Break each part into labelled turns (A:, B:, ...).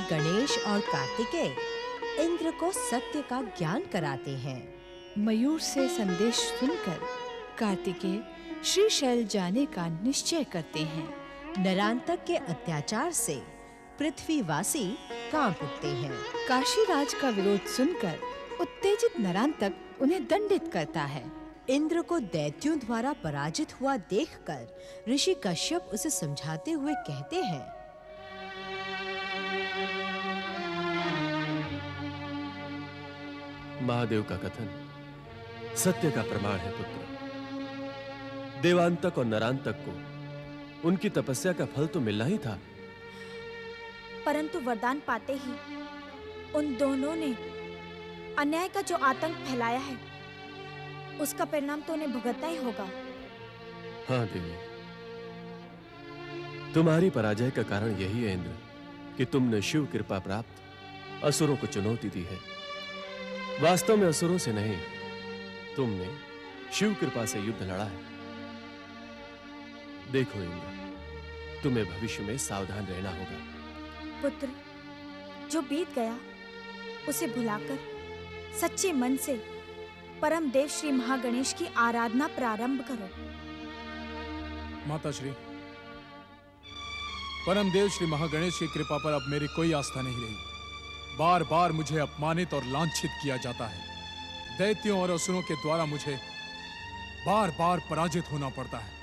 A: गणेश और कार्तिकेय इंद्र को सत्य का ज्ञान कराते हैं।
B: मयूर से संदेश सुनकर कार्तिकेय श्रीशैल जाने का निश्चय करते हैं।
A: नरांतक के अत्याचार से पृथ्वीवासी कांप उठते हैं।
B: काशीराज का विरोध सुनकर उत्तेजित नरांतक उन्हें दंडित करता है।
A: इंद्र को दैत्यों द्वारा पराजित हुआ देखकर ऋषि कश्यप उसे समझाते हुए कहते हैं,
C: महादेव का कथन सत्य का प्रमाण है पुत्र। देवांतक और नरांतक को उनकी तपस्या का फल तो मिलना ही था,
D: परंतु वरदान पाते ही उन दोनों ने अन्याय का जो आतंक फैलाया है, उसका परिणाम तो उन्हें भुगतना ही होगा।
C: हाँ देवी, तुम्हारी पराजय का कारण यही है इंद्र कि तुमने शिव कृपा प्राप्त असुरों को चुनौती दी है। वास्तव में असुरों से नहीं, तुमने शिव कृपा से युद्ध लड़ा है। देखो इंद्र, तुम्हें भविष्य में सावधान रहना होगा।
D: पुत्र, जो बीत गया उसे भुलाकर सच्चे मन से परम देव श्री महागणेश की आराधना प्रारंभ करो।
E: माता श्री, परम देव श्री महागणेश की कृपा पर अब मेरी कोई आस्था नहीं रही। बार बार मुझे अपमानित और लांछित किया जाता है। दैत्यों और असुरों के द्वारा मुझे बार बार पराजित होना पड़ता है।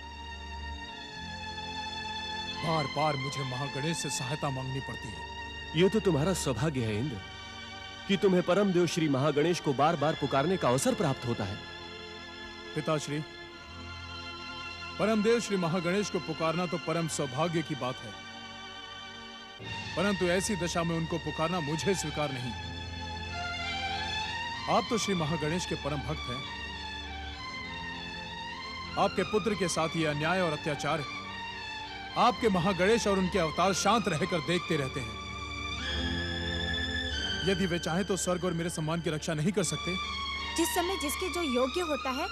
E: बार बार मुझे महागणेश से सहायता मांगनी पड़ती है।
C: यह तो तुम्हारा सौभाग्य है इंद्र कि तुम्हें परम देव श्री महागणेश को बार बार पुकारने का अवसर प्राप्त होता है।
E: पिताश्री, परम देव श्री महागणेश को पुकारना तो परम सौभाग्य की बात है, परंतु ऐसी दशा में उनको पुकारना मुझे स्वीकार नहीं। आप तो श्री महागणेश के परम भक्त हैं। आपके पुत्र के साथ ये अन्याय और अत्याचार है। आपके महागणेश और उनके अवतार शांत रहकर देखते रहते हैं। यदि वे चाहें तो स्वर्ग और मेरे सम्मान की रक्षा नहीं कर सकते।
D: जिस समय जिसके जो योग्य होता है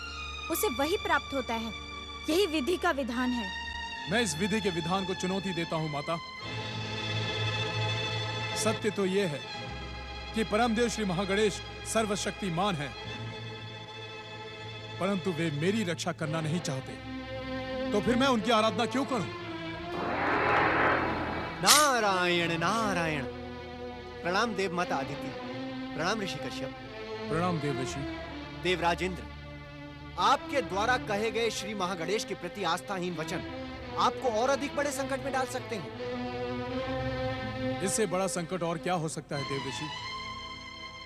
D: उसे वही प्राप्त होता है। यही विधि का विधान है।
E: मैं इस विधि के विधान को चुनौती देता हूं माता। सत्य तो यह है कि परमदेव श्री महागणेश सर्वशक्तिमान है, परंतु वे मेरी रक्षा करना नहीं चाहते। तो फिर मैं उनकी आराधना क्यों करूं?
F: नारायण नारायण। प्रणाम देव माता अदिति। प्रणाम ऋषि कश्यप।
E: प्रणाम देव ऋषि।
F: देवराज इंद्र, आपके द्वारा कहे गए श्री महागणेश के प्रति आस्थाहीन वचन आपको और अधिक बड़े संकट में डाल सकते हैं।
E: इससे बड़ा संकट और क्या हो सकता है देव ऋषि?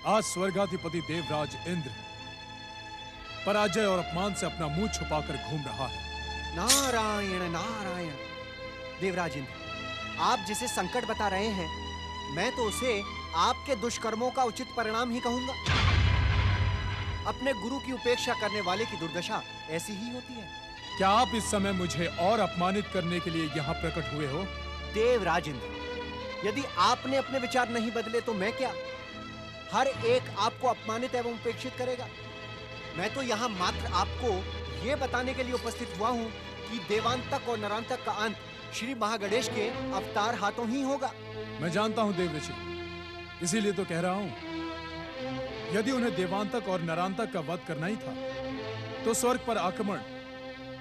E: आज स्वर्गाधिपति देवराज इंद्र पराजय और अपमान से अपना मुंह छुपाकर घूम रहा है।
F: नारायण नारायण। देवराज इंद्र, आप जिसे संकट बता रहे हैं, मैं तो उसे आपके दुष्कर्मों का उचित परिणाम ही कहूंगा। अपने गुरु की उपेक्षा करने वाले की दुर्दशा ऐसी ही होती है।
E: क्या आप इस समय मुझे और अपमानित करने के लिए यहाँ प्रकट हुए हो?
F: देवराज इंद्र, यदि आपने अपने विचार नहीं बदले तो मैं क्या? हर एक आपको अपमानित एवं उपेक्षित करेगा। मैं तो यहाँ मात्र आपको ये बताने के लिए उपस्थित हुआ हूँ कि देवांतक और नरांतक का अंत श्री महागणेश के अवतार हाथों ही होगा।
E: मैं जानता हूँ देव ऋषि, इसीलिए तो कह रहा हूँ, यदि उन्हें देवांतक और नरांतक का वध करना ही था तो स्वर्ग पर आक्रमण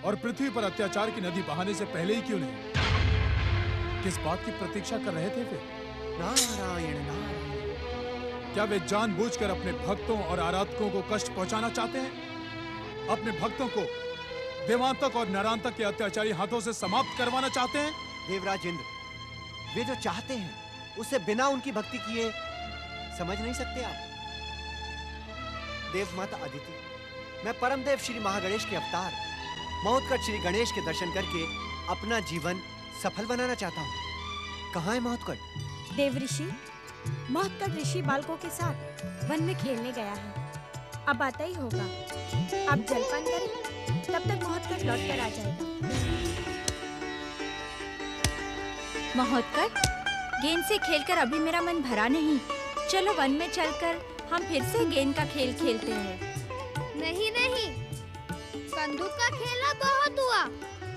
E: और पृथ्वी पर अत्याचार की नदी बहाने से पहले ही क्यों नहीं? किस बात की प्रतीक्षा कर रहे थे वे?
F: नारायण नारायण।
E: क्या वे जानबूझकर अपने भक्तों और आराधकों को कष्ट पहुंचाना चाहते हैं? अपने भक्तों को देवांतक और नरांतक के अत्याचारी हाथों से समाप्त करवाना चाहते हैं?
F: देवराज इंद्र, वे जो चाहते हैं उसे बिना उनकी भक्ति किए समझ नहीं सकते आप। देव माता अदिति, मैं परमदेव श्री महागणेश के अवतार महोत्कट श्री गणेश के दर्शन करके अपना जीवन सफल बनाना चाहता हूँ। कहाँ है महोत्कट?
D: देव ऋषि, महोत्कट ऋषि बालकों के साथ वन में खेलने गया है। अब आता ही होगा। आप जलपान करें, तब तक महोत्कट लौट कर आ जाएगा।
G: महोत्कट, गेंद से खेलकर अभी मेरा मन भरा नहीं। चलो वन में चलकर हम फिर से गेंद का खेल खेलते हैं।
H: नहीं नहीं, बंदूक का खेला बहुत हुआ।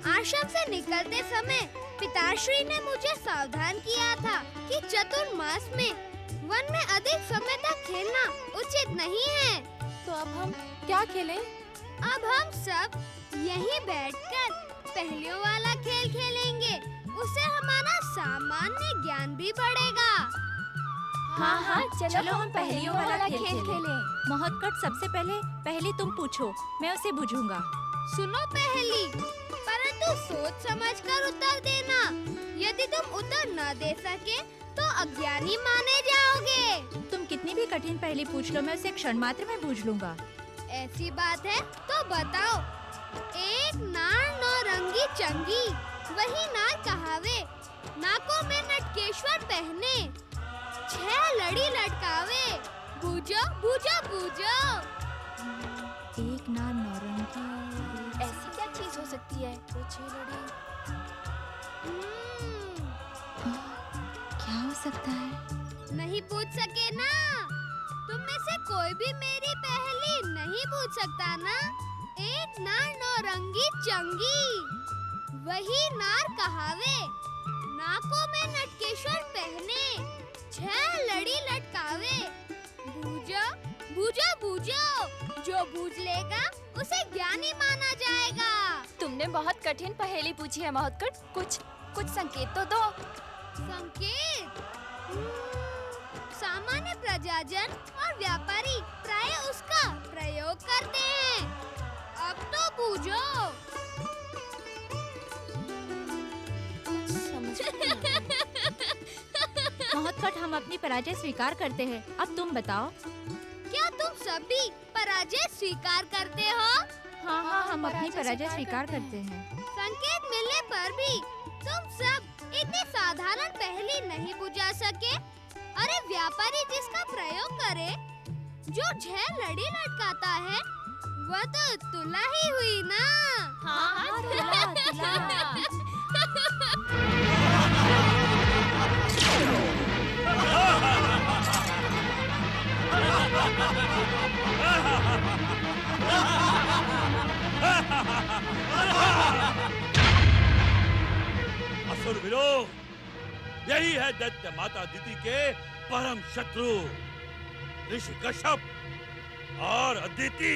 H: आश्रम से निकलते समय पिताश्री ने मुझे सावधान किया था कि चतुर्मास में वन में अधिक समय तक खेलना उचित नहीं है।
B: तो अब हम क्या खेलें?
H: अब हम सब यहीं बैठकर पहेलियों वाला खेल खेलेंगे। उससे हमारा सामान्य ज्ञान भी बढ़ेगा।
G: हाँ हाँ, चलो हम पहेलियों वाला खेल खेलें। महोत्कट, सबसे पहले पहेली तुम पूछो, मैं उसे बुझूंगा।
H: सुनो पहेली, परंतु सोच समझकर उत्तर देना। यदि तुम उत्तर न दे सके तो अज्ञानी माने जाओगे।
G: तुम कितनी भी कठिन पहेली पूछ लो, मैं उसे क्षण मात्र में बूझ लूंगा।
H: ऐसी बात है तो बताओ। एक नार नौरंगी चंगी, वही नार कहावे, नाकों में नटकेश्वर पहने, 6 लड़ी लटकावे, बूझो बूझो बूझो।
G: एक नार नौरंगी,
B: ऐसी क्या चीज हो सकती है? तो 6 लड़ी।
G: क्या हो सकता है?
H: नहीं पूछ सके ना? तुम में से कोई भी मेरी पहेली नहीं पूछ सकता ना? एक नार नौरंगी चंगी, वही नार कहावे, नाकों में नटकेश्वर पहने, 6 लड़ी लटकावे, बूझो बूझो बूझो। जो बूझ लेगा उसे ज्ञानी माना जाएगा।
B: तुमने बहुत कठिन पहेली पूछी है महोत्कट, कुछ संकेत तो दो।
H: संकेत? सामान्य प्रजाजन और व्यापारी प्राय उसका प्रयोग करते हैं। अब तो बूझो।
G: महोत्कट, हम अपनी पराजय स्वीकार करते हैं। अब तुम बताओ।
H: क्या तुम सभी पराजय स्वीकार करते हो?
G: हाँ हाँ, हम अपनी पराजय स्वीकार करते हैं।
H: संकेत मिलने पर भी तुम सब इतनी साधारण पहेली नहीं बुझा सके। अरे व्यापारी जिसका प्रयोग करे, जो 6 लड़ी लटकाता है, वह तो तुला ही हुई ना।
B: हाँ, तुला।
I: असुरवीरो, यही है दैत्य माता अदिति के परम शत्रु ऋषि कश्यप और अदिति।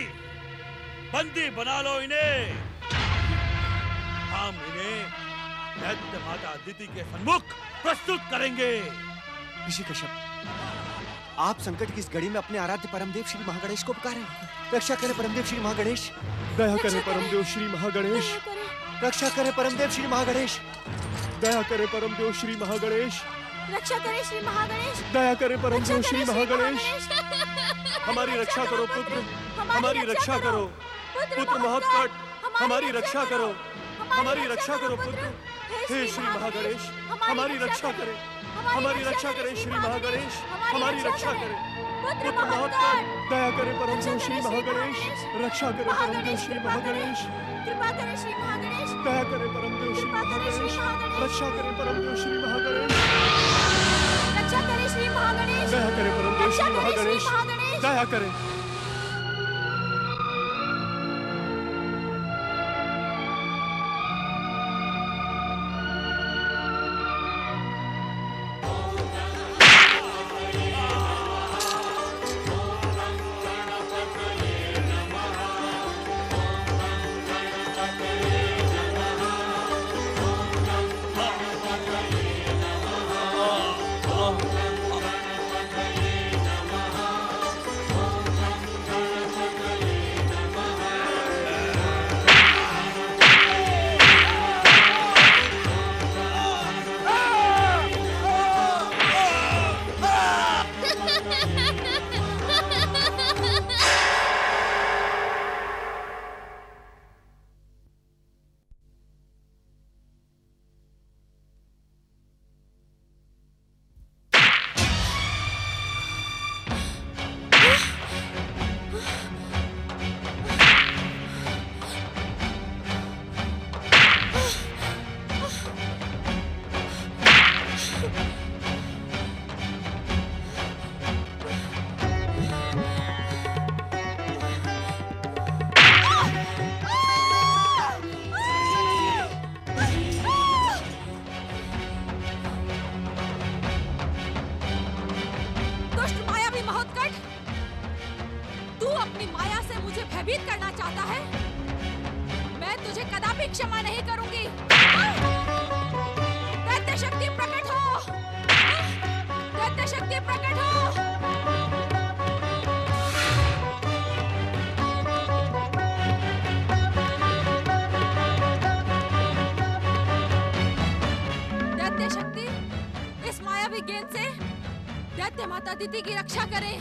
I: बंदी बना लो इन्हें। हम इन्हें दैत्य माता अदिति के सम्मुख प्रस्तुत करेंगे।
F: ऋषि कश्यप, आप संकट की इस घड़ी में अपने आराध्य परमदेव श्री महागणेश को पुकारें। रक्षा करें परमदेव श्री महागणेश।
C: दया करें परमदेव श्री महागणेश।
F: रक्षा करें परमदेव श्री महागणेश।
C: दया करें परमदेव श्री महागणेश।
D: रक्षा करें श्री महागणेश।
C: दया करें परमदेव श्री महागणेश। हमारी रक्षा करो पुत्र, हमारी रक्षा करो पुत्र महोत्कट, हमारी रक्षा करो, हमारी रक्षा करो पुत्र। हे श्री महागणेश, हमारी रक्षा करें, हमारी रक्षा करें श्री महागणेश, हमारी रक्षा करें। पुत्र महोत्कट, दया करें परमदेव श्री महागणेश। रक्षा करें परमदेव श्री महागणेश।
D: कृपा करें श्री महागणेश।
C: दया करें परमदेव श्री महागणेश। रक्षा करें परमदेव श्री महागणेश।
D: रक्षा करें श्री महागणेश।
C: दया करें परमदेव श्री महागणेश। दया करें।
B: कदापि क्षमा नहीं करूंगी। दैत्य शक्ति प्रकट हो, दैत्य शक्ति प्रकट हो। दैत्य शक्ति इस मायावी गेंद से दैत्य माता दीदी की रक्षा करें।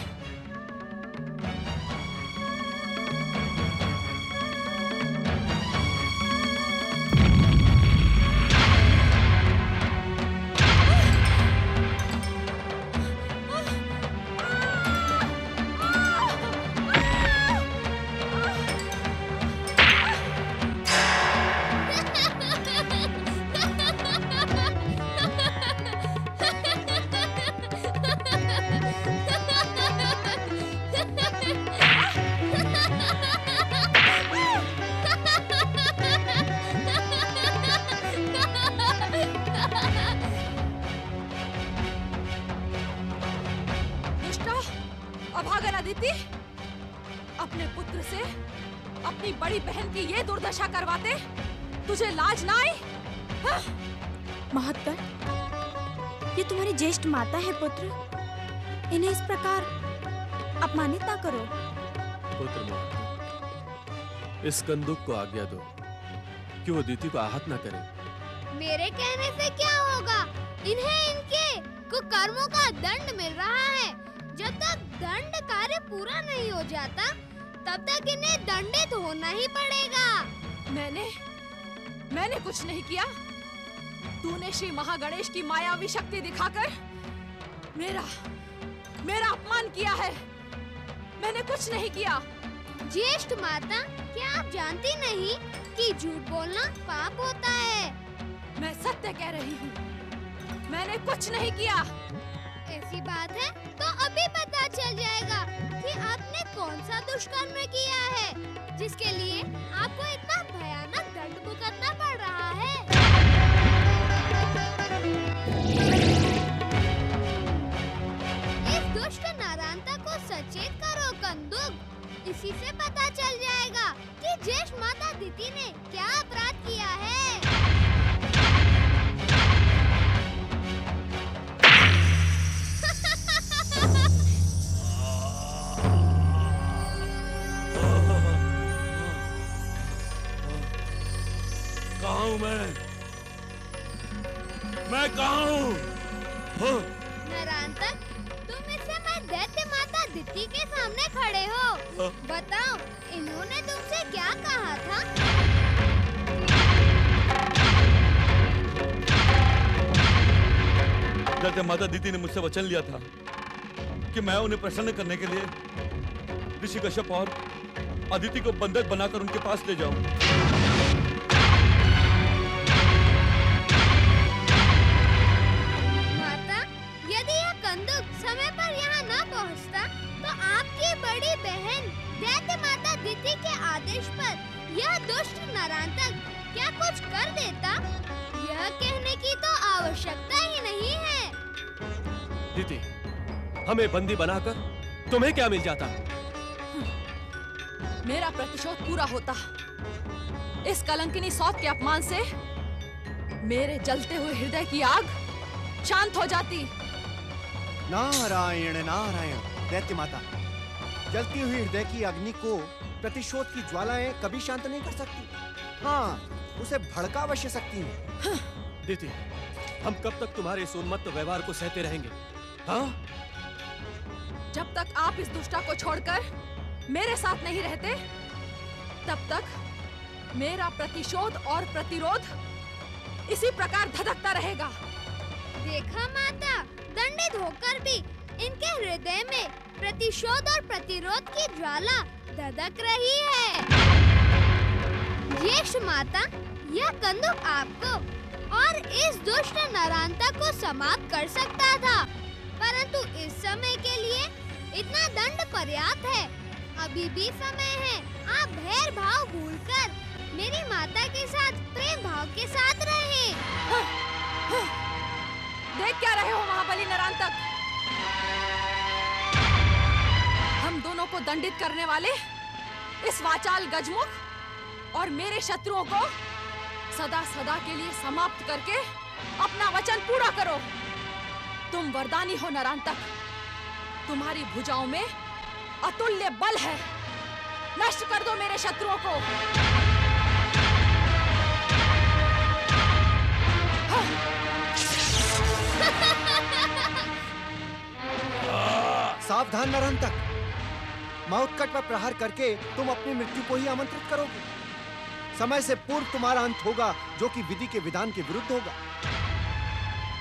B: अभागन अदिति, अपने पुत्र से अपनी बड़ी बहन की ये दुर्दशा करवाते तुझे लाज ना आई?
D: महत्तर, ये तुम्हारी ज्येष्ठ माता है पुत्र, इन्हें इस प्रकार अपमानित ना करो।
C: पुत्र महत्तर, इस कंदुक को आज्ञा दो कि वो दीति को आहत ना करे।
H: मेरे कहने से क्या होगा? इन्हें इनके कुकर्मों का दंड मिल रहा है। जब तक दंड कार्य पूरा नहीं हो जाता, तब तक इन्हें दंडित होना ही पड़ेगा।
B: मैंने कुछ नहीं किया। तूने श्री महागणेश की मायावी शक्ति दिखाकर मेरा अपमान किया है। मैंने कुछ नहीं किया।
H: ज्येष्ठ माता, क्या आप जानती नहीं कि झूठ बोलना पाप होता है?
B: मैं सत्य कह रही हूँ, मैंने कुछ नहीं किया।
H: ऐसी बात है तो अभी पता चल जाएगा कि आपने कौन सा दुष्कर्म किया है, जिसके लिए आपको इतना भयानक दंड भुगतना पड़ रहा है। इस दुष्ट नारायणता को सचेत करो कंदुक। इसी से पता चल जाएगा कि ज्येष्ठ माता दीति ने क्या अपराध किया है।
I: कहाँ हूँ मैं कहाँ हूँ?
H: नारायणतक, तुम इस समय दैत्य माता दीति के सामने खड़े हो। बताओ, इन्होंने तुमसे क्या कहा था?
I: दैत्य माता दीति ने मुझसे वचन लिया था कि मैं उन्हें प्रसन्न करने के लिए ऋषि कश्यप और अदिति को बंधक बनाकर उनके पास ले जाऊं।
H: माता, यदि यह कंदुक समय पर यहाँ न पहुँचता, तो आपकी बड़ी बहन दैत्य माता दीति के आदेश पर यह दुष्ट नारायणतक क्या कुछ कर देता? यह कहने की तो आवश्यकता ही नहीं है।
C: दीति, हमें बंदी बनाकर तुम्हें क्या मिल जाता?
B: मेरा प्रतिशोध पूरा होता। इस कलंकिनी सौत के अपमान से मेरे जलते हुए हृदय की आग शांत हो जाती।
F: नारायण नारायण। दैत्य माता, जलती हुई हृदय की अग्नि को प्रतिशोध की ज्वालाएं कभी शांत नहीं कर सकती। हाँ, उसे भड़का अवश्य सकती हैं।
C: दीति, हम कब तक तुम्हारे इस उन्मत्त व्यवहार को सहते रहेंगे? हाँ?
B: जब तक आप इस दुष्टा को छोड़कर मेरे साथ नहीं रहते, तब तक मेरा प्रतिशोध और प्रतिरोध इसी प्रकार धधकता रहेगा।
H: देखा माता, दंडित होकर भी इनके हृदय में प्रतिशोध और प्रतिरोध की ज्वाला धधक रही है। ज्येष्ठ माता, यह कंदुक आपको और इस दुष्ट नारायणता को समाप्त कर सकता था, परंतु इस समय के लिए इतना दंड पर्याप्त है। अभी भी समय है। आप भैर भाव भूलकर मेरी माता के साथ प्रेम भाव के साथ रहें।
B: देख क्या रहे हो महाबली नारायणतक? हम दोनों को दंडित करने वाले इस वाचाल गजमुख और मेरे शत्रुओं को सदा सदा के लिए समाप्त करके अपना वचन पूरा करो। तुम वरदानी हो नरांतक, तुम्हारी भुजाओं में अतुल्य बल है। नष्ट कर दो मेरे शत्रुओं को।
F: सावधान नरांतक, महोत्कट पर प्रहार करके तुम अपनी मृत्यु को ही आमंत्रित करोगे। समय से पूर्व तुम्हारा अंत होगा, जो कि विधि के विधान के विरुद्ध होगा।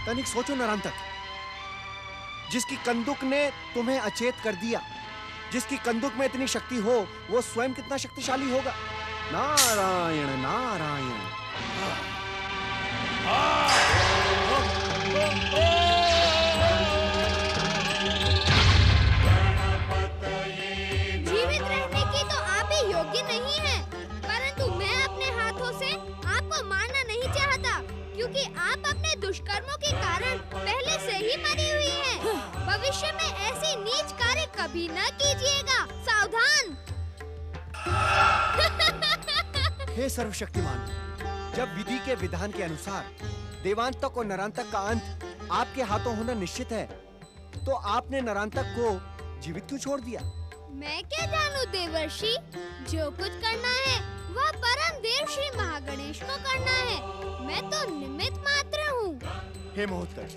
F: तनिक सोचो नरांतक, जिसकी कंदुक ने तुम्हें अचेत कर दिया, जिसकी कंदुक में इतनी शक्ति हो, वो स्वयं कितना शक्तिशाली होगा। नारायण नारायण।
H: जीवित रहने की तो आप ही योग्य नहीं हैं, परंतु मैं अपने हाथों से आपको मारना नहीं चाहता, क्योंकि आप अपने दुष्कर्मों के कारण पहले से ही मरी हुई हैं। भविष्य में ऐसी नीच कार्य कभी न कीजिएगा। सावधान।
F: हे सर्वशक्तिमान, जब विधि के विधान के अनुसार देवांतक और नरांतक का अंत आपके हाथों होना निश्चित है, तो आपने नरांतक को जीवित क्यों छोड़ दिया?
H: मैं क्या जानूं देवर्षि, जो कुछ करना है वह परम देव श्री महागणेश को करना है। मैं तो निमित्त मात्र हूँ।
F: हे महोत्कट,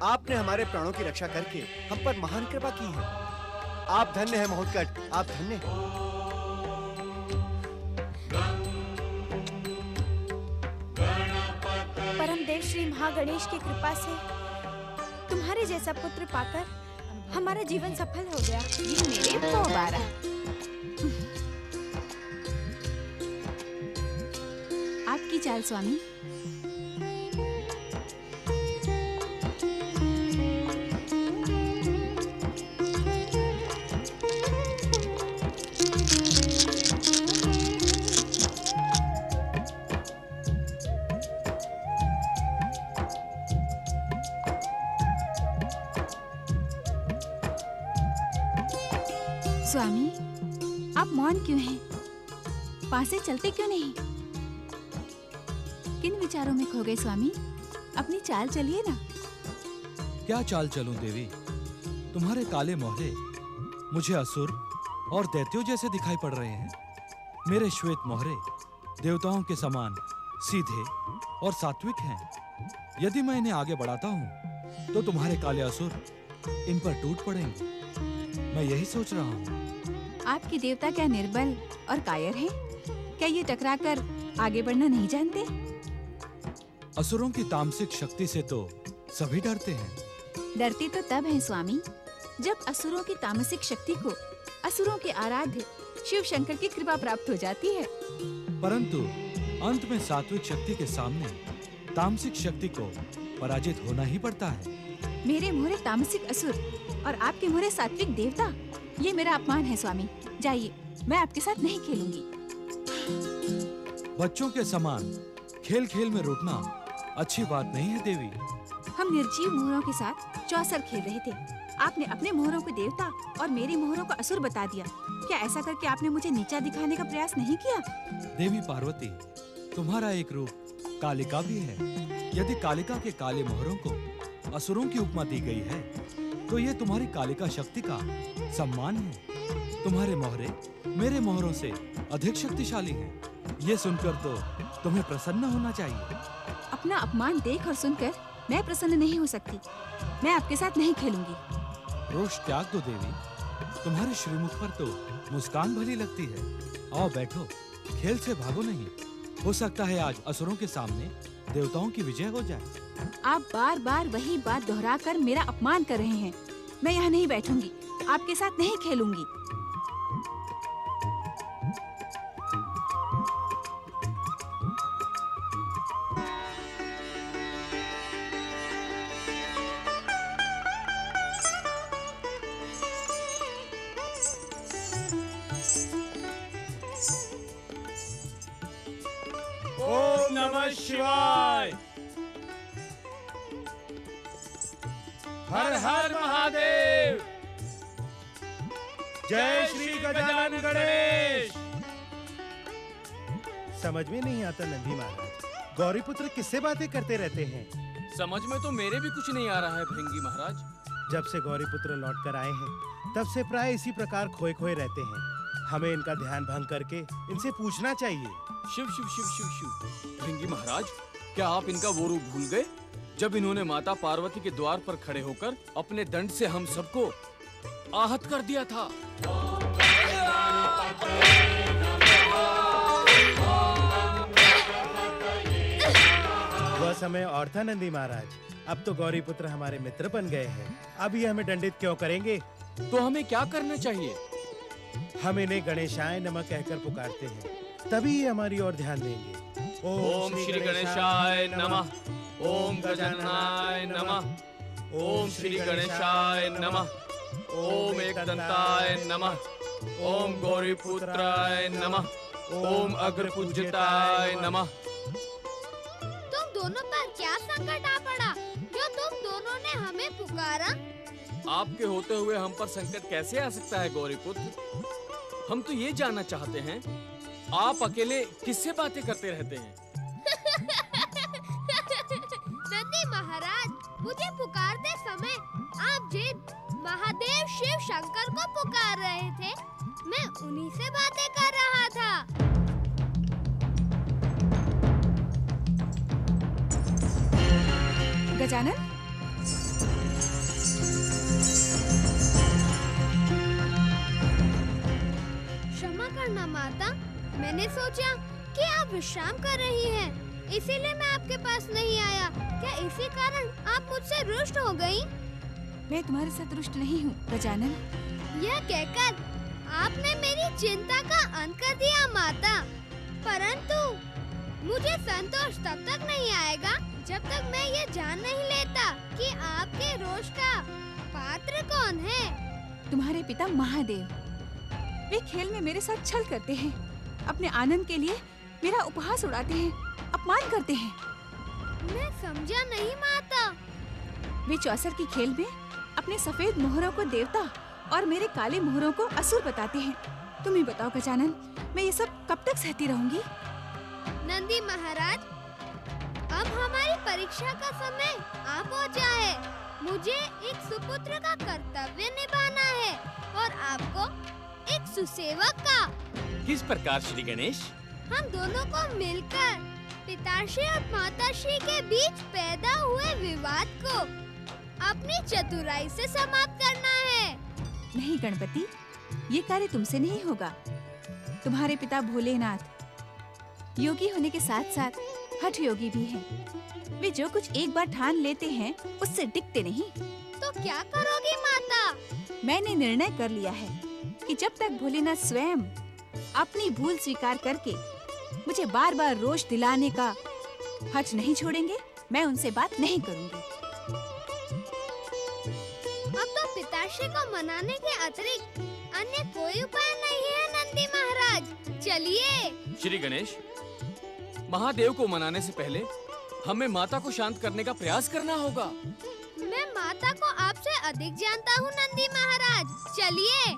F: आपने हमारे प्राणों की रक्षा करके हम पर महान कृपा की है। आप धन्य हैं महोत्कट, आप धन्य हैं।
D: परम देव श्री महागणेश की कृपा से तुम्हारे जैसा पुत्र पाकर हमारा जीवन सफल हो गया।
G: ये मेरे मुबारक। आपकी चाल स्वामी। स्वामी, आप मौन क्यों हैं? पासे चलते क्यों नहीं? किन विचारों में खो गए स्वामी? अपनी चाल चलिए ना।
J: क्या चाल चलूं देवी? तुम्हारे काले मोहरे मुझे असुर और दैत्यों जैसे दिखाई पड़ रहे हैं। मेरे श्वेत मोहरे देवताओं के समान सीधे और सात्विक हैं। यदि मैं इन्हें आगे बढ़ाता हूँ तो तुम्हारे काले असुर इन पर टूट पड़ेंगे। मैं यही सोच रहा हूँ।
G: आपके देवता क्या निर्बल और कायर हैं? क्या ये टकराकर आगे बढ़ना नहीं जानते?
J: असुरों की तामसिक शक्ति से तो सभी डरते हैं।
G: डरते तो तब हैं स्वामी, जब असुरों की तामसिक शक्ति को असुरों के आराध्य शिव शंकर की कृपा प्राप्त हो जाती है।
J: परंतु अंत में सात्विक शक्ति के सामने तामसिक शक्ति को पराजित होना ही पड़ता है।
G: मेरे मोहरे तामसिक असुर और आपके मोहरे सात्विक देवता, ये मेरा अपमान है स्वामी। जाइए, मैं आपके साथ नहीं खेलूंगी।
J: बच्चों के समान खेल खेल में रूठना अच्छी बात नहीं है देवी।
G: हम निर्जीव मोहरों के साथ चौसर खेल रहे थे। आपने अपने मोहरों को देवता और मेरे मोहरों को असुर बता दिया। क्या ऐसा करके आपने मुझे नीचा दिखाने का प्रयास नहीं किया?
J: देवी पार्वती, तुम्हारा एक रूप कालिका भी है। यदि कालिका के काले मोहरों को असुरों की उपमा दी गई है, तो ये तुम्हारी कालिका शक्ति का सम्मान है। तुम्हारे मोहरे मेरे मोहरों से अधिक शक्तिशाली हैं। ये सुनकर तो तुम्हें प्रसन्न होना चाहिए।
G: अपना अपमान देख और सुनकर मैं प्रसन्न नहीं हो सकती। मैं आपके साथ नहीं खेलूंगी।
J: रोष त्याग दो देवी। तुम्हारे श्रीमुख पर तो मुस्कान भली लगती है। आओ बैठो, खेल से भागो नहीं। हो सकता है आज असुरों के सामने देवताओं की विजय हो जाए।
G: आप बार बार वही बात दोहराकर मेरा अपमान कर रहे हैं। मैं यहाँ नहीं बैठूंगी, आपके साथ नहीं खेलूंगी।
K: ओम नमः शिवाय। हर हर महादेव। जय श्री गजानन गणेश। समझ में नहीं आता नंदी महाराज, गौरी पुत्र किससे बातें करते रहते हैं?
L: समझ में तो मेरे भी कुछ नहीं आ रहा है भृंगी महाराज।
K: जब से गौरी पुत्र लौट कर आए हैं तब से प्राय इसी प्रकार खोए खोए रहते हैं। हमें इनका ध्यान भंग करके इनसे पूछना चाहिए।
L: शिव शिव शिव शिव शिव। भृंगी महाराज, क्या आप इनका वो रूप भूल गए जब इन्होंने माता पार्वती के द्वार पर खड़े होकर अपने दंड से हम सबको आहत कर दिया था?
K: वह समय और था नंदी महाराज। अब तो गौरी पुत्र हमारे मित्र बन गए हैं। अब ये हमें दंडित क्यों करेंगे?
L: तो हमें क्या करना चाहिए?
K: हम इन्हें गणेशाय नमः कहकर पुकारते हैं, तभी ये हमारी ओर ध्यान देंगे।
L: ओम श्री गणेशाय नमः, ओम गजाननाय नमः, ओम श्री गणेशाय नमः, ओम एकदंताय नमः, ओम गौरीपुत्राय नमः, ओम अग्रपूज्यताय नमः।
H: तुम दोनों पर क्या संकट आ पड़ा जो तुम दोनों ने हमें पुकारा?
L: आपके होते हुए हम पर संकट कैसे आ सकता है गौरीपुत्र? हम तो ये जानना चाहते हैं, आप अकेले किससे बातें करते रहते हैं?
H: नंदी महाराज, मुझे पुकारते समय आप जिन महादेव शिव शंकर को पुकार रहे थे, मैं उन्हीं से बातें कर रहा था।
G: गजानन,
H: क्षमा करना माता, मैंने सोचा कि आप विश्राम कर रही हैं, इसीलिए मैं आपके पास नहीं आया। क्या इसी कारण आप मुझसे रुष्ट हो गई?
G: मैं तुम्हारे साथ रुष्ट नहीं हूँ गजानन।
H: यह कहकर आपने मेरी चिंता का अंत कर दिया माता, परंतु मुझे संतोष तब तक नहीं आएगा जब तक मैं ये जान नहीं लेता कि आपके रोष का पात्र कौन है।
G: तुम्हारे पिता महादेव। वे खेल में मेरे साथ छल करते हैं, अपने आनंद के लिए मेरा उपहास उड़ाते हैं, अपमान करते हैं।
H: मैं समझा नहीं माता।
G: वे चौसर की खेल में अपने सफेद मोहरों को देवता और मेरे काले मोहरों को असुर बताते हैं। तुम ही बताओ गजानन, मैं ये सब कब तक सहती रहूंगी?
H: नंदी महाराज, अब हमारी परीक्षा का समय आ पहुंचा है। मुझे एक सुपुत्र का कर्तव्य निभाना है और आपको एक सुसेवक का।
L: किस प्रकार श्री गणेश?
H: हम दोनों को मिलकर पिताश्री और माताश्री के बीच पैदा हुए विवाद को अपनी चतुराई से समाप्त करना है।
G: नहीं गणपति, ये कार्य तुमसे नहीं होगा। तुम्हारे पिता भोलेनाथ योगी होने के साथ साथ हठ योगी भी हैं। वे जो कुछ एक बार ठान लेते हैं उससे डिगते नहीं।
H: तो क्या करोगी माता?
G: मैंने निर्णय कर लिया है कि जब तक भोलेनाथ स्वयं अपनी भूल स्वीकार करके मुझे बार बार रोष दिलाने का हठ नहीं छोड़ेंगे, मैं उनसे बात नहीं करूंगी।
H: अब तो पिताश्री को मनाने के अतिरिक्त अन्य कोई उपाय नहीं है नंदी महाराज। चलिए।
L: श्री गणेश, महादेव को मनाने से पहले हमें माता को शांत करने का प्रयास करना होगा।
H: मैं माता को आपसे अधिक जानता हूँ नंदी महाराज। चलिए।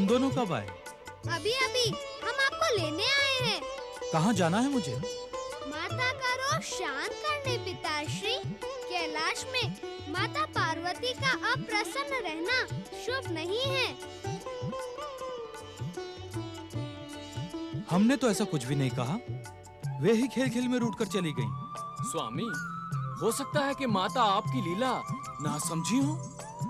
J: दोनों कब आए?
H: अभी अभी हम आपको लेने आए हैं।
J: कहाँ जाना है मुझे?
H: माता का रोष शांत करने पिताश्री। कैलाश में माता पार्वती का अप्रसन्न रहना शुभ नहीं है।
J: हमने तो ऐसा कुछ भी नहीं कहा। वे ही खेल खेल में रूठ कर चली गईं।
L: स्वामी, हो सकता है कि माता आपकी लीला ना समझी हो।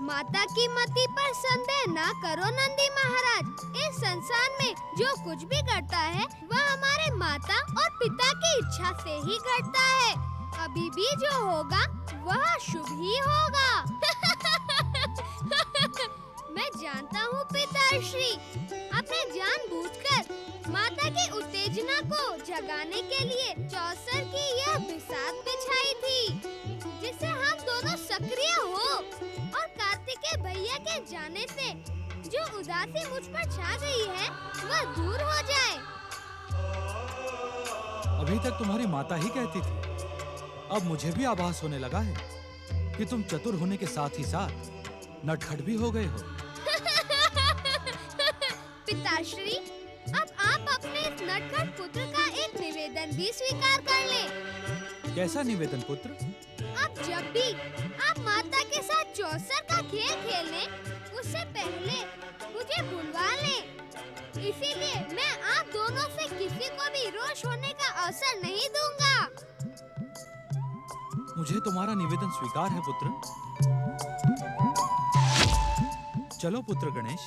H: माता की मति पर संदेह ना करो नंदी महाराज। इस संसार में जो कुछ भी घटता है वह हमारे माता और पिता की इच्छा से ही घटता है। अभी भी जो होगा वह शुभ ही होगा। मैं जानता हूँ पिताश्री, आपने जानबूझकर माता की उत्तेजना को जगाने के लिए चौसर की यह बिसात बिछाई थी, जिससे हम दोनों सक्रिय हो और कार्तिकेय भैया के जाने से जो उदासी मुझ पर छा गई है वह दूर हो जाए।
J: अभी तक तुम्हारी माता ही कहती थी, अब मुझे भी आभास होने लगा है कि तुम चतुर होने के साथ ही साथ नटखट भी हो गए हो।
H: पिताश्री, अब आप अपने इस नटखट पुत्र का एक निवेदन भी स्वीकार कर लें।
J: कैसा निवेदन पुत्र?
H: अब जब भी आप माता के साथ चौसर का खेल खेलें, उससे पहले मुझे बुलवा लें। इसीलिए मैं आप दोनों से किसी को भी रोष होने का अवसर नहीं दूंगा।
J: मुझे तुम्हारा निवेदन स्वीकार है पुत्र। चलो पुत्र गणेश।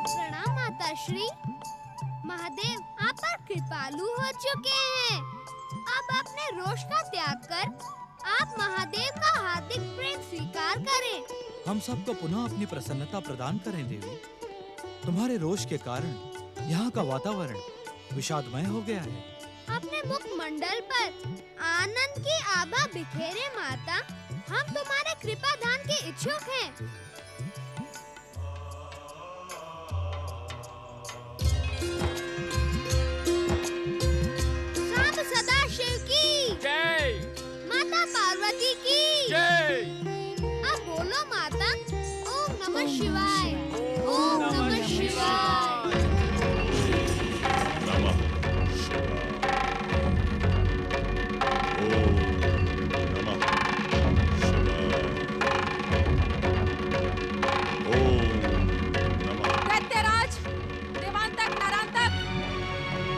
H: प्रणाम माताश्री। महादेव आप पर कृपालु हो चुके हैं। अब अपने रोष का त्याग कर आप महादेव का हार्दिक प्रेम स्वीकार करें।
J: हम सबको पुनः अपनी प्रसन्नता प्रदान करें देवी। तुम्हारे रोष के कारण यहाँ का वातावरण विषादमय हो गया है।
H: अपने मुखमंडल पर आनंद की आभा बिखेरे माता, हम तुम्हारे कृपा दान के इच्छुक हैं। सांब सदाशिव की
L: जय।
H: माता पार्वती की
L: जय।
H: अब बोलो माता, ओम नमः शिवाय, ओम नमः शिवाय।
B: दैत्यराज, देवांतक, नरांतक,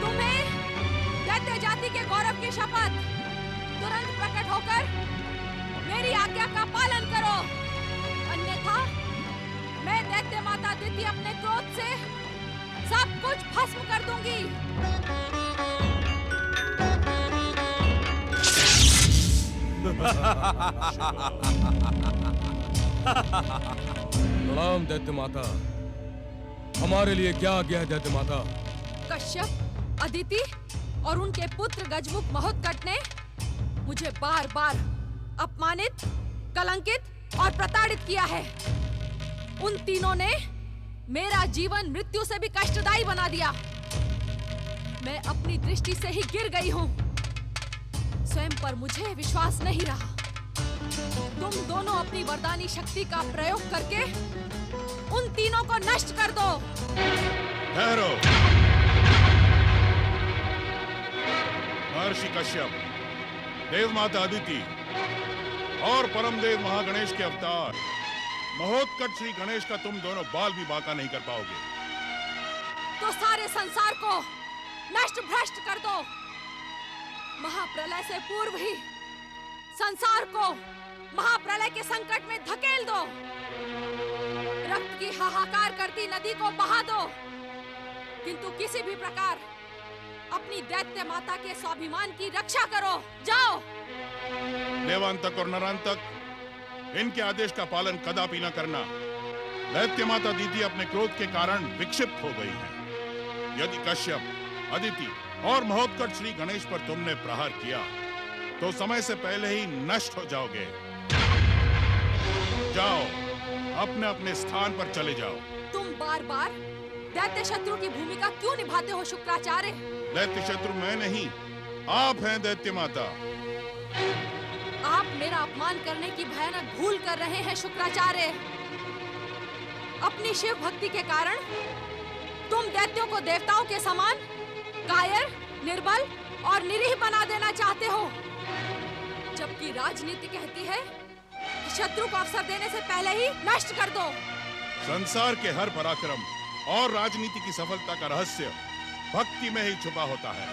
B: तुम्हें दैत्य जाति के गौरव की शपथ। तुरंत प्रकट होकर मेरी आज्ञा का पालन करो, अन्यथा मैं दैत्य माता दिति अपने क्रोध से सब कुछ भस्म कर दूंगी।
E: प्रणाम दैत्य माता। हमारे लिए क्या आज्ञा है दैत्य माता?
B: कश्यप, अदिति और उनके पुत्र गजमुख महोत्कट ने मुझे बार बार अपमानित, कलंकित और प्रताड़ित किया है। उन तीनों ने मेरा जीवन मृत्यु से भी कष्टदायी बना दिया। मैं अपनी दृष्टि से ही गिर गई हूँ। स्वयं पर मुझे विश्वास नहीं रहा। तुम दोनों अपनी वरदानी शक्ति का प्रयोग करके उन तीनों को नष्ट कर दो।
M: ठहरो। महर्षि कश्यप, देव माता अदिति और परम देव महागणेश के अवतार महोत्कट श्री गणेश का तुम दोनों बाल भी बांका नहीं कर पाओगे।
B: तो सारे संसार को नष्ट भ्रष्ट कर दो। महाप्रलय से पूर्व ही संसार को महाप्रलय के संकट में धकेल दो। रक्त की हाहाकार करती नदी को बहा दो, किंतु किसी भी प्रकार अपनी दैत्य माता के स्वाभिमान की रक्षा करो। जाओ।
M: देवांतक और नरांतक, इनके आदेश का पालन कदापि न करना। दैत्य माता दीदी अपने क्रोध के कारण विक्षिप्त हो गई हैं। यदि कश्यप, अदिति और महोत्कट श्री गणेश पर तुमने प्रहार किया तो समय से पहले ही नष्ट हो जाओगे। जाओ, अपने अपने स्थान पर चले जाओ।
B: तुम बार बार दैत्य शत्रु की भूमिका क्यों निभाते हो शुक्राचार्य?
M: दैत्य शत्रु मैं नहीं, आप हैं दैत्य माता।
B: आप मेरा अपमान करने की भयानक भूल कर रहे हैं शुक्राचार्य। अपनी शिव भक्ति के कारण तुम दैत्यों को देवताओं के समान कायर, निर्बल और निरीह बना देना चाहते हो, जबकि राजनीति कहती है कि शत्रु को अवसर देने से पहले ही नष्ट कर दो।
M: संसार के हर पराक्रम और राजनीति की सफलता का रहस्य भक्ति में ही छुपा होता है।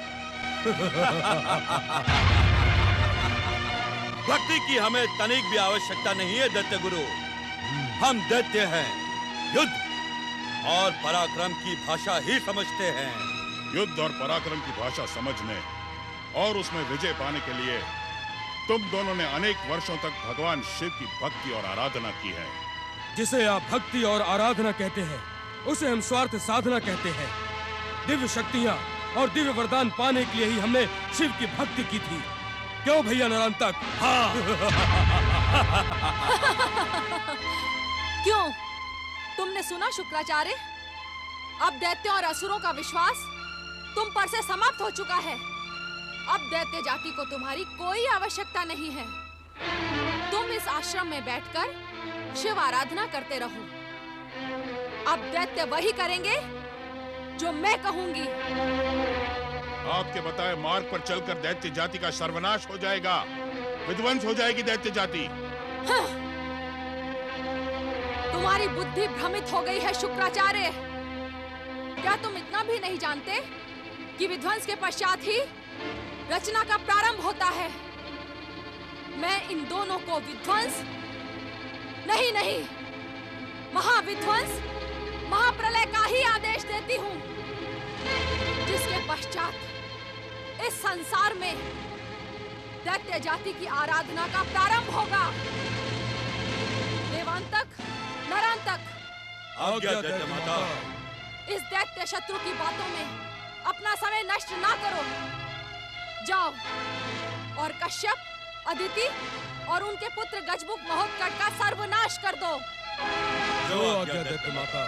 I: भक्ति की हमें तनिक भी आवश्यकता नहीं है दैत्य गुरु। हम दैत्य हैं, युद्ध और पराक्रम की भाषा ही समझते हैं।
M: युद्ध और पराक्रम की भाषा समझने और उसमें विजय पाने के लिए तुम दोनों ने अनेक वर्षों तक भगवान शिव की भक्ति और आराधना की है।
N: जिसे आप भक्ति और आराधना कहते हैं, उसे हम स्वार्थ साधना कहते हैं। दिव्य शक्तियाँ और दिव्य वरदान पाने के लिए ही हमने शिव की भक्ति की थी। क्यों भैया नरांतक? हाँ।
B: क्यों? तुमने सुना शुक्राचार्य? अब दैत्यों और असुरों का विश्वास तुम पर से समाप्त हो चुका है। अब दैत्य जाति को तुम्हारी कोई आवश्यकता नहीं है। तुम इस आश्रम में बैठकर शिव आराधना करते रहो। अब दैत्य वही करेंगे जो मैं कहूंगी।
M: आपके बताए मार्ग पर चलकर दैत्य जाति का सर्वनाश हो जाएगा, विध्वंस हो जाएगी दैत्य जाति।
B: हाँ। तुम्हारी बुद्धि भ्रमित हो गई है शुक्राचार्य। क्या तुम इतना भी नहीं जानते कि विध्वंस के पश्चात ही रचना का प्रारंभ होता है? मैं इन दोनों को विध्वंस नहीं, महाविध्वंस, महाप्रलय का ही आदेश देती हूँ, जिसके पश्चात इस संसार में दैत्य जाति की आराधना का प्रारंभ होगा। देवांतक, नरांतक,
I: आज्ञा दैत्य माता।
B: इस दैत्य शत्रु की बातों में अपना समय नष्ट ना करो। जाओ और कश्यप, अदिति और उनके पुत्र गजमुख महोत्कट का सर्वनाश कर दो।
N: जो आज्ञा दैत्य माता।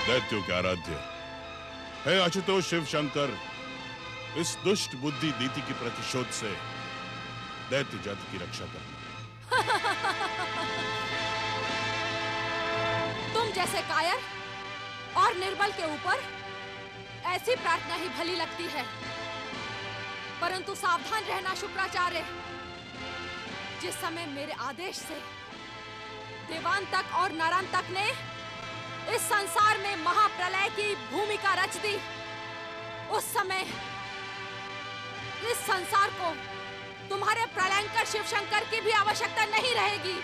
M: दैत्यों के आराध्य हे अच्युतोष शिव शंकर, इस दुष्ट बुद्धि नीति की प्रतिशोध से दैत्य जाति की रक्षा करना।
B: तुम जैसे कायर और निर्बल के ऊपर ऐसी प्रार्थना ही भली लगती है, परंतु सावधान रहना शुक्राचार्य। जिस समय मेरे आदेश से देवांतक और नरांतक ने इस संसार में महाप्रलय की भूमिका रच दी, उस समय इस संसार को तुम्हारे प्रलयंकर शिव शंकर की भी आवश्यकता नहीं रहेगी।